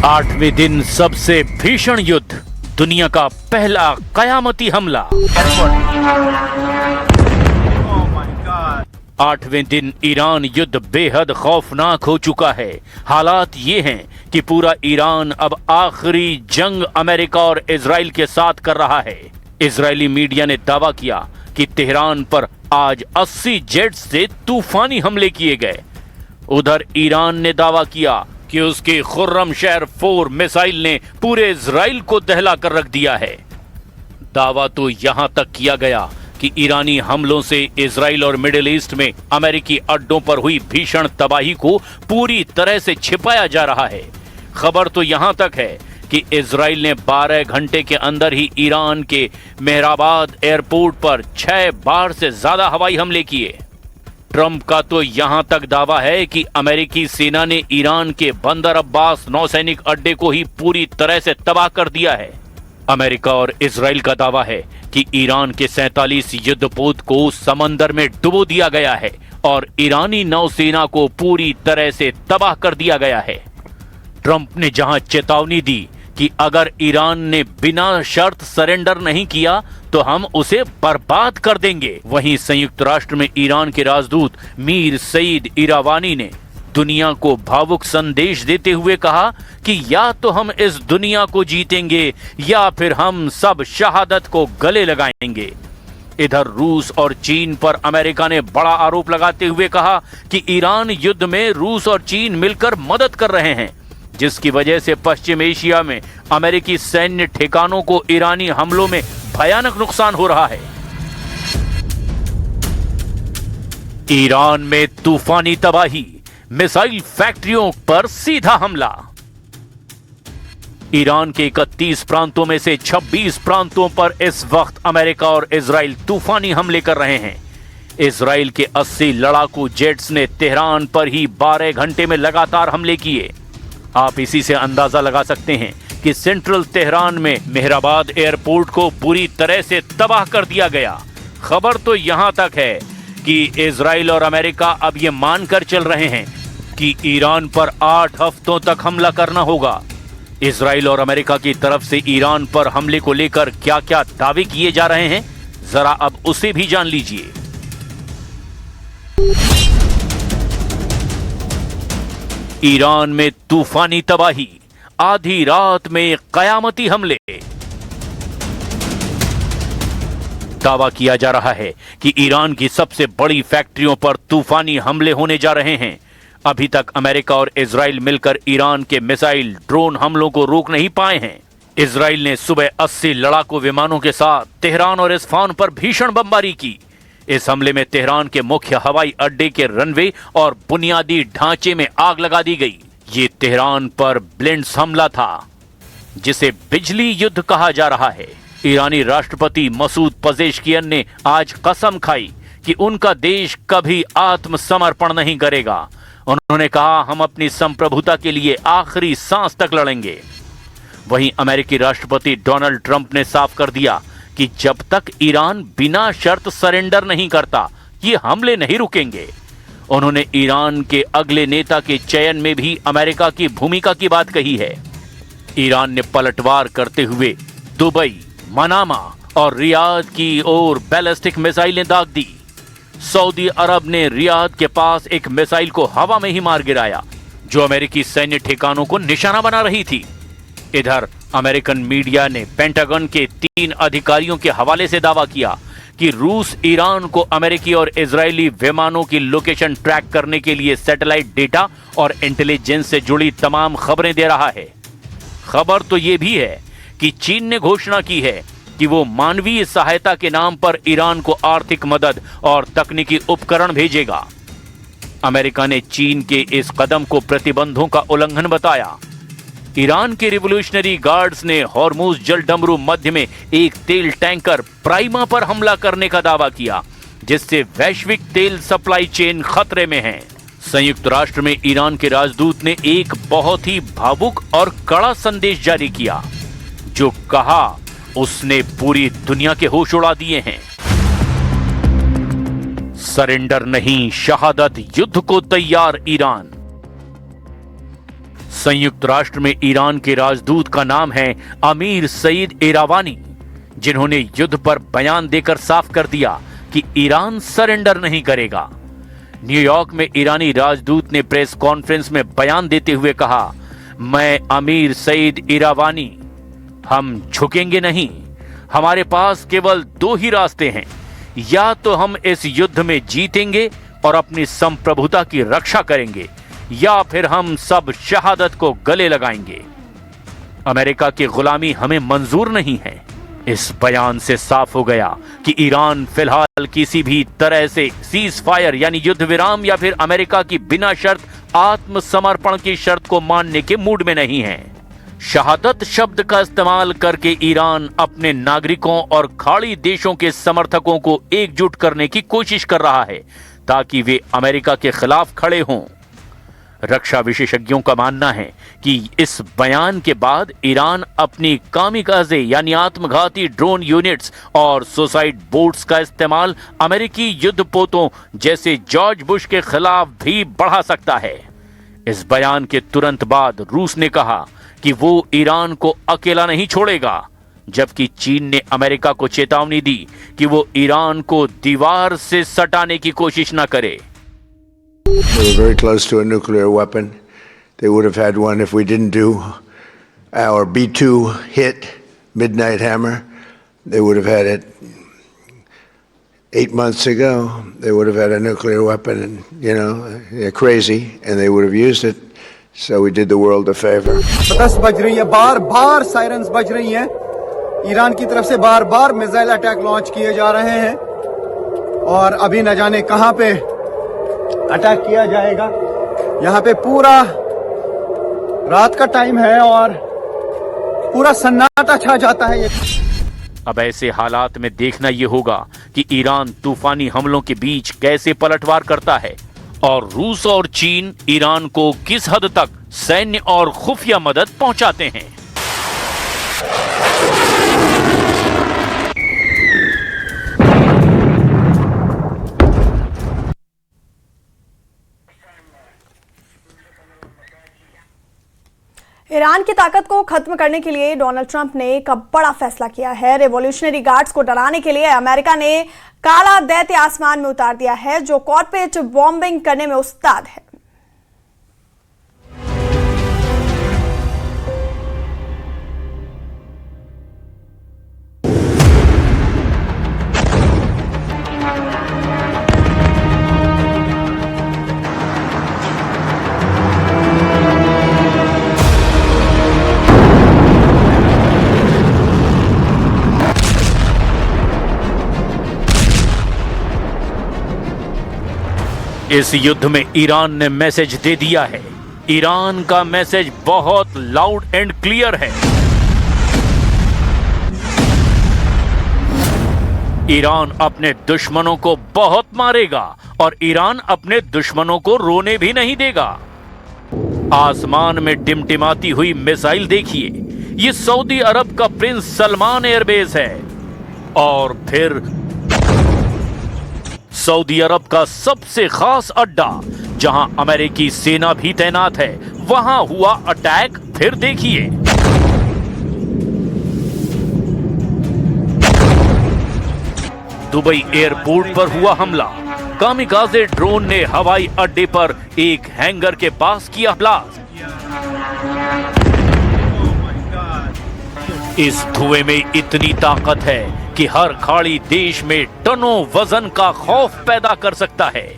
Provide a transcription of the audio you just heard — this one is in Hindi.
8वें दिन सबसे भीषण युद्ध, दुनिया का पहला कयामती हमला। 8वें दिन ईरान युद्ध बेहद खौफनाक हो चुका है। हालात ये हैं कि पूरा ईरान अब आखिरी जंग अमेरिका और इजराइल के साथ कर रहा है। इजरायली मीडिया ने दावा किया कि तेहरान पर आज 80 जेट से तूफानी हमले किए गए। उधर ईरान ने दावा किया कि उसके खुर्रमशहर 4 मिसाइल ने पूरे इजराइल को दहला कर रख दिया है। दावा तो यहां तक किया गया कि ईरानी हमलों से इजराइल और मिडिल ईस्ट में अमेरिकी अड्डों पर हुई भीषण तबाही को पूरी तरह से छिपाया जा रहा है। खबर तो यहां तक है कि इजराइल ने 12 घंटे के अंदर ही ईरान के मेहराबाद एयरपोर्ट पर 6 बार से ज्यादा हवाई हमले किए। ट्रंप का तो यहां तक दावा है कि अमेरिकी सेना ने ईरान के बंदर अब्बास नौसैनिक अड्डे को ही पूरी तरह से तबाह कर दिया है। अमेरिका और इजराइल का दावा है कि ईरान के 47 युद्धपोत को समंदर में डुबो दिया गया है और ईरानी नौसेना को पूरी तरह से तबाह कर दिया गया है। ट्रंप ने जहां चेतावनी दी कि अगर ईरान ने बिना शर्त सरेंडर नहीं किया तो हम उसे बर्बाद कर देंगे, वहीं संयुक्त राष्ट्र में ईरान के राजदूत मीर सईद इरावानी ने दुनिया को भावुक संदेश देते हुए कहा कि या तो हम इस दुनिया को जीतेंगे या फिर हम सब शहादत को गले लगाएंगे। इधर रूस और चीन पर अमेरिका ने बड़ा आरोप लगाते हुए कहा कि ईरान युद्ध में रूस और चीन मिलकर मदद कर रहे हैं, जिसकी वजह से पश्चिम एशिया में अमेरिकी सैन्य ठिकानों को ईरानी हमलों में भयानक नुकसान हो रहा है। ईरान में तूफानी तबाही, मिसाइल फैक्ट्रियों पर सीधा हमला। ईरान के 31 प्रांतों में से 26 प्रांतों पर इस वक्त अमेरिका और इजराइल तूफानी हमले कर रहे हैं। इजराइल के 80 लड़ाकू जेट्स ने तेहरान पर ही 12 घंटे में लगातार हमले किए। आप इसी से अंदाजा लगा सकते हैं कि सेंट्रल तेहरान में मेहराबाद एयरपोर्ट को पूरी तरह से तबाह कर दिया गया। खबर तो यहां तक है कि इजराइल और अमेरिका अब ये मानकर चल रहे हैं कि ईरान पर 8 हफ्तों तक हमला करना होगा। इजराइल और अमेरिका की तरफ से ईरान पर हमले को लेकर क्या क्या दावे किए जा रहे हैं, जरा अब उसे भी जान लीजिए। ईरान में तूफानी तबाही, आधी रात में कयामती हमले। दावा किया जा रहा है कि ईरान की सबसे बड़ी फैक्ट्रियों पर तूफानी हमले होने जा रहे हैं। अभी तक अमेरिका और इजराइल मिलकर ईरान के मिसाइल ड्रोन हमलों को रोक नहीं पाए हैं। इजराइल ने सुबह 80 लड़ाकू विमानों के साथ तेहरान और इस्फहान पर भीषण बमबारी की। इस हमले में तेहरान के मुख्य हवाई अड्डे के रनवे और बुनियादी ढांचे में आग लगा दी गई। ये तेहरान पर ब्लिंट्स हमला था, जिसे बिजली युद्ध कहा जा रहा है। ईरानी राष्ट्रपति मसूद पजेश्कियन ने आज कसम खाई कि उनका देश कभी आत्मसमर्पण नहीं करेगा। उन्होंने कहा, हम अपनी संप्रभुता के लिए आखिरी सांस तक लड़ेंगे। वहीं अमेरिकी राष्ट्रपति डोनाल्ड ट्रंप ने साफ कर दिया कि जब तक ईरान बिना शर्त सरेंडर नहीं करता, ये हमले नहीं रुकेंगे। उन्होंने ईरान के अगले नेता के चयन में भी अमेरिका की भूमिका की बात कही है। ईरान ने पलटवार करते हुए दुबई, मनामा और रियाद की ओर बैलिस्टिक मिसाइलें दाग दी। सऊदी अरब ने रियाद के पास एक मिसाइल को हवा में ही मार गिराया, जो अमेरिकी सैन्य ठिकानों को निशाना बना रही थी। इधर अमेरिकन मीडिया ने पेंटागन के 3 अधिकारियों के हवाले से दावा किया कि रूस ईरान को अमेरिकी और इजरायली विमानों की लोकेशन ट्रैक करने के लिए सैटेलाइट डेटा और इंटेलिजेंस से जुड़ी तमाम खबरें दे रहा है। खबर तो यह भी है कि चीन ने घोषणा की है कि वो मानवीय सहायता के नाम पर ईरान को आर्थिक मदद और तकनीकी उपकरण भेजेगा। अमेरिका ने चीन के इस कदम को प्रतिबंधों का उल्लंघन बताया। ईरान के रिवोल्यूशनरी गार्ड्स ने हॉर्मुज जलडमरू मध्य में एक तेल टैंकर प्राइमा पर हमला करने का दावा किया, जिससे वैश्विक तेल सप्लाई चेन खतरे में है। संयुक्त राष्ट्र में ईरान के राजदूत ने एक बहुत ही भावुक और कड़ा संदेश जारी किया, जो कहा उसने पूरी दुनिया के होश उड़ा दिए हैं। सरेंडर नहीं, शहादत, युद्ध को तैयार ईरान। संयुक्त राष्ट्र में ईरान के राजदूत का नाम है अमीर सईद इरावानी, जिन्होंने युद्ध पर बयान देकर साफ कर दिया कि ईरान सरेंडर नहीं करेगा। न्यूयॉर्क में ईरानी राजदूत ने प्रेस कॉन्फ्रेंस में बयान देते हुए कहा, मैं अमीर सईद इरावानी, हम झुकेंगे नहीं। हमारे पास केवल दो ही रास्ते हैं, या तो हम इस युद्ध में जीतेंगे और अपनी संप्रभुता की रक्षा करेंगे, या फिर हम सब शहादत को गले लगाएंगे। अमेरिका की गुलामी हमें मंजूर नहीं है। इस बयान से साफ हो गया कि ईरान फिलहाल किसी भी तरह से सीज फायर यानी युद्ध विराम या फिर अमेरिका की बिना शर्त आत्मसमर्पण की शर्त को मानने के मूड में नहीं है। शहादत शब्द का इस्तेमाल करके ईरान अपने नागरिकों और खाड़ी देशों के समर्थकों को एकजुट करने की कोशिश कर रहा है ताकि वे अमेरिका के खिलाफ खड़े हों। रक्षा विशेषज्ञों का मानना है कि इस बयान के बाद ईरान अपनी कामिकाज़े यानी आत्मघाती ड्रोन यूनिट्स और सुसाइड बोट्स का इस्तेमाल अमेरिकी युद्धपोतों जैसे जॉर्ज बुश के खिलाफ भी बढ़ा सकता है। इस बयान के तुरंत बाद रूस ने कहा कि वो ईरान को अकेला नहीं छोड़ेगा, जबकि चीन ने अमेरिका को चेतावनी दी कि वो ईरान को दीवार से सटाने की कोशिश न करे। They were very close to a nuclear weapon. They would have had one if we didn't do our B-2 hit, Midnight Hammer. They would have had it 8 months ago. They would have had a nuclear weapon, and they're crazy, and they would have used it. So we did the world a favor. बस बज रही है, बार-बार सायरन्स बज रही हैं। ईरान की तरफ से बार-बार मिसाइल अटैक लॉन्च किए जा रहे हैं और अभी न जाने कहां पे अटैक किया जाएगा। यहाँ पे पूरा रात का टाइम है और पूरा सन्नाटा छा जाता है। अब ऐसे हालात में देखना यह होगा कि ईरान तूफानी हमलों के बीच कैसे पलटवार करता है और रूस और चीन ईरान को किस हद तक सैन्य और खुफिया मदद पहुंचाते हैं। ईरान की ताकत को खत्म करने के लिए डोनाल्ड ट्रंप ने एक बड़ा फैसला किया है। रेवोल्यूशनरी गार्ड्स को डराने के लिए अमेरिका ने काला दैत्य आसमान में उतार दिया है, जो कॉर्पोरेट बॉम्बिंग करने में उस्ताद है। इस युद्ध में ईरान ने मैसेज दे दिया है। ईरान का मैसेज बहुत लाउड एंड क्लियर है। ईरान अपने दुश्मनों को बहुत मारेगा और ईरान अपने दुश्मनों को रोने भी नहीं देगा। आसमान में टिमटिमाती हुई मिसाइल देखिए, ये सऊदी अरब का प्रिंस सलमान एयरबेस है। और फिर सऊदी अरब का सबसे खास अड्डा जहां अमेरिकी सेना भी तैनात है, वहां हुआ अटैक फिर देखिए। दुबई एयरपोर्ट पर हुआ हमला। कामिकाज़े ड्रोन ने हवाई अड्डे पर एक हैंगर के पास किया ब्लास्ट। इस धुएं में इतनी ताकत है कि हर खाड़ी देश में टनों वजन का खौफ पैदा कर सकता है।